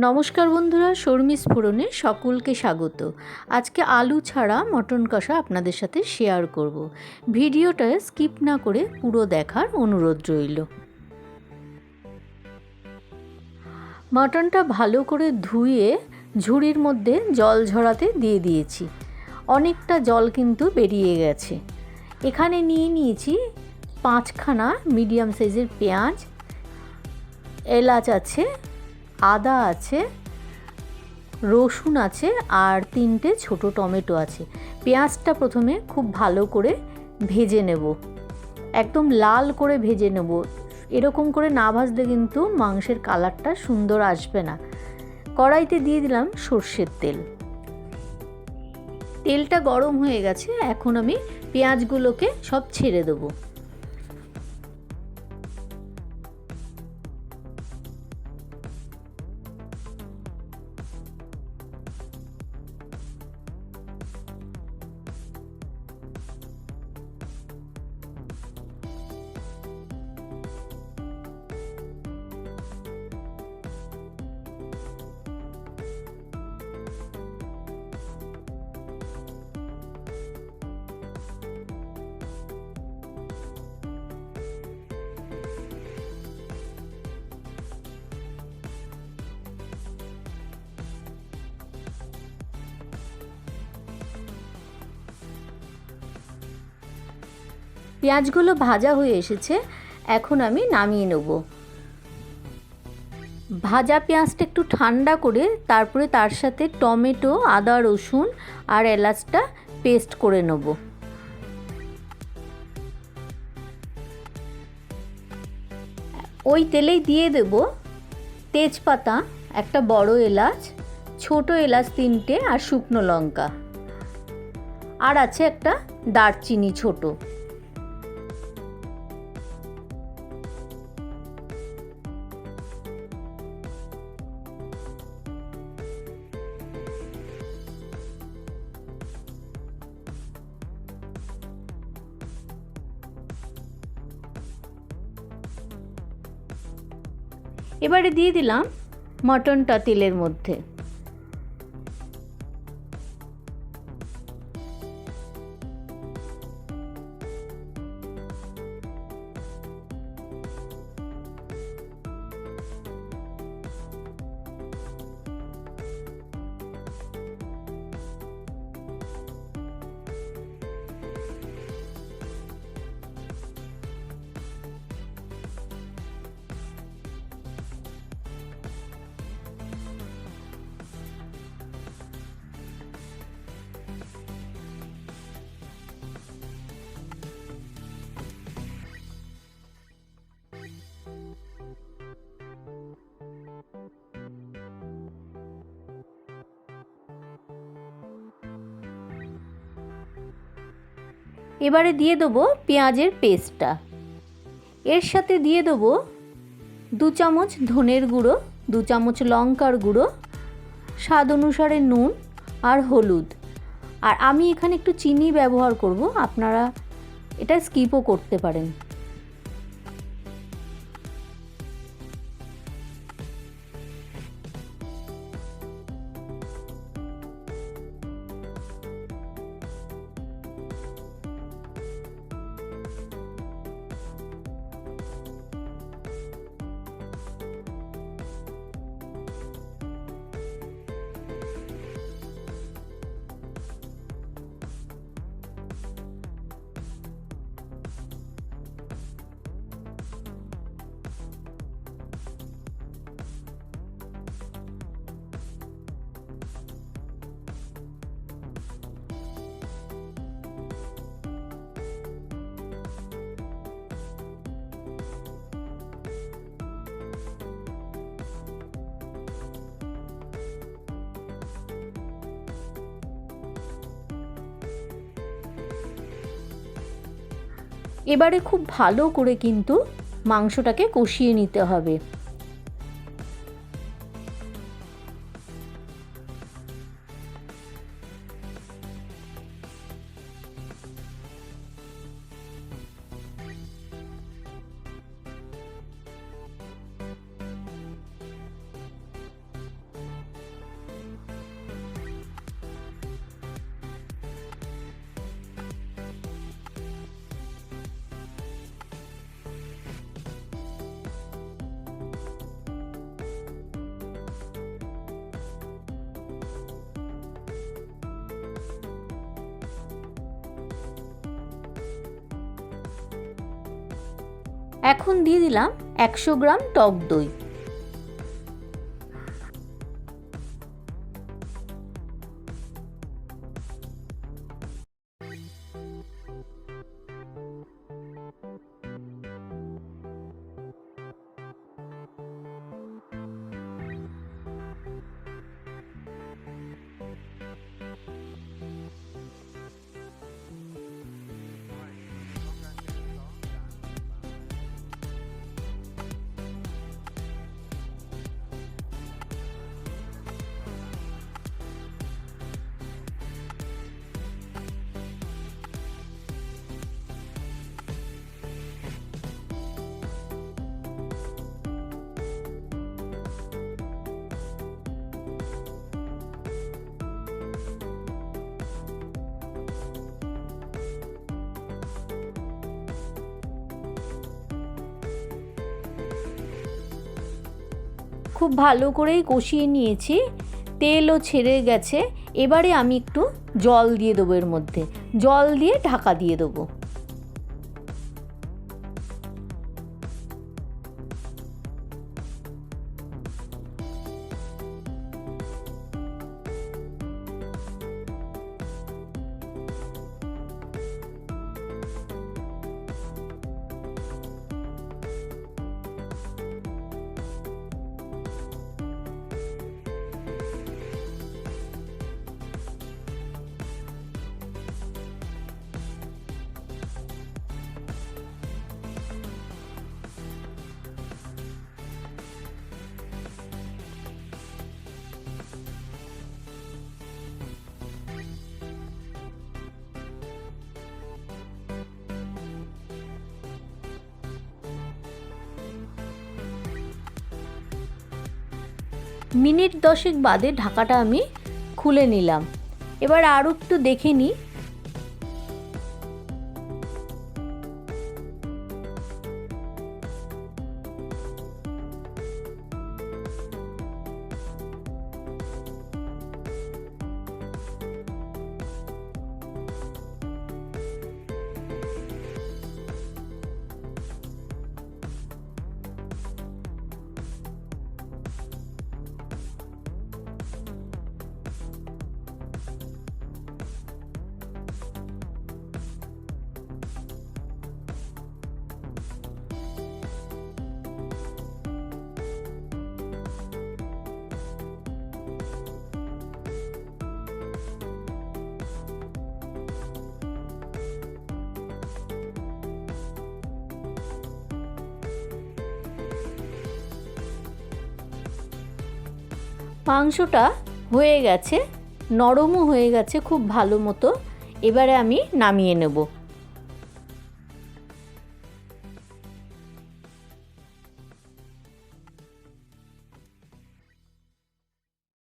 নমস্কার বন্ধুরা, শর্মিস ফোড়নে সকলকে স্বাগত। আজকে আলু ছাড়া মটন কষা আপনাদের সাথে শেয়ার করব। ভিডিওটা স্কিপ না করে পুরো দেখার অনুরোধ রইল। মটনটা ভালো করে ধুয়ে ঝুড়ির মধ্যে জল ঝরাতে দিয়ে দিয়েছি। অনেকটা জল কিন্তু বেরিয়ে গেছে। এখানে নিয়েছি 5খানা মিডিয়াম সাইজের পেঁয়াজ, এলাচ আছে, আদা আছে, রসুন আছে আর 3টে ছোট টমেটো আছে। পেঁয়াজটা প্রথমে খুব ভালো করে ভেজে নেব, একদম লাল করে ভেজে নেব। এরকম করে না ভাজলে কিন্তু মাংসের কালারটা সুন্দর আসবে না। কড়াইতে দিয়ে দিলাম সর্ষের তেল। তেলটা গরম হয়ে গেছে, এখন আমি পেঁয়াজগুলোকে সব ছেড়ে দেবো। পেঁয়াজগুলো ভাজা হয়ে এসেছে, এখন আমি নামিয়ে নেব। ভাজা পেঁয়াজটা একটু ঠান্ডা করে তারপরে তার সাথে টমেটো, আদা, রসুন আর এলাচটা পেস্ট করে নেব। ওই তেলেই দিয়ে দেব তেজপাতা, একটা বড় এলাচ, ছোট এলাচ 3টে আর শুকনো লঙ্কা, আর আছে একটা দারচিনি ছোট। এবারে দিয়ে দিলাম মটনটা তেলের মধ্যে। এবারে দিয়ে দেবো পেঁয়াজের পেস্টটা। এর সাথে দিয়ে দেবো 2 চামচ ধনের গুঁড়ো, 2 চামচ লঙ্কার গুঁড়ো, স্বাদ অনুসারে নুন আর হলুদ। আর আমি এখানে একটু চিনি ব্যবহার করব, আপনারা এটা স্কিপও করতে পারেন। এবারে খুব ভালো করে কিন্তু মাংসটাকে কষিয়ে নিতে হবে। এখন দিয়ে দিলাম 100 গ্রাম টক দই। খুব ভালো করেই কষিয়ে নিয়েছি, তেলও ছেড়ে গেছে। এবারে আমি একটু জল দিয়ে দেবো, এর মধ্যে জল দিয়ে ঢাকা দিয়ে দেবো। মিনিট 10 বাদে ঢাকাটা আমি খুলে নিলাম। এবার আরও একটু দেখে নিই। মাংসটা হয়ে গেছে, নরমও হয়ে গেছে খুব ভালো মতো। এবারে আমি নামিয়ে নেব।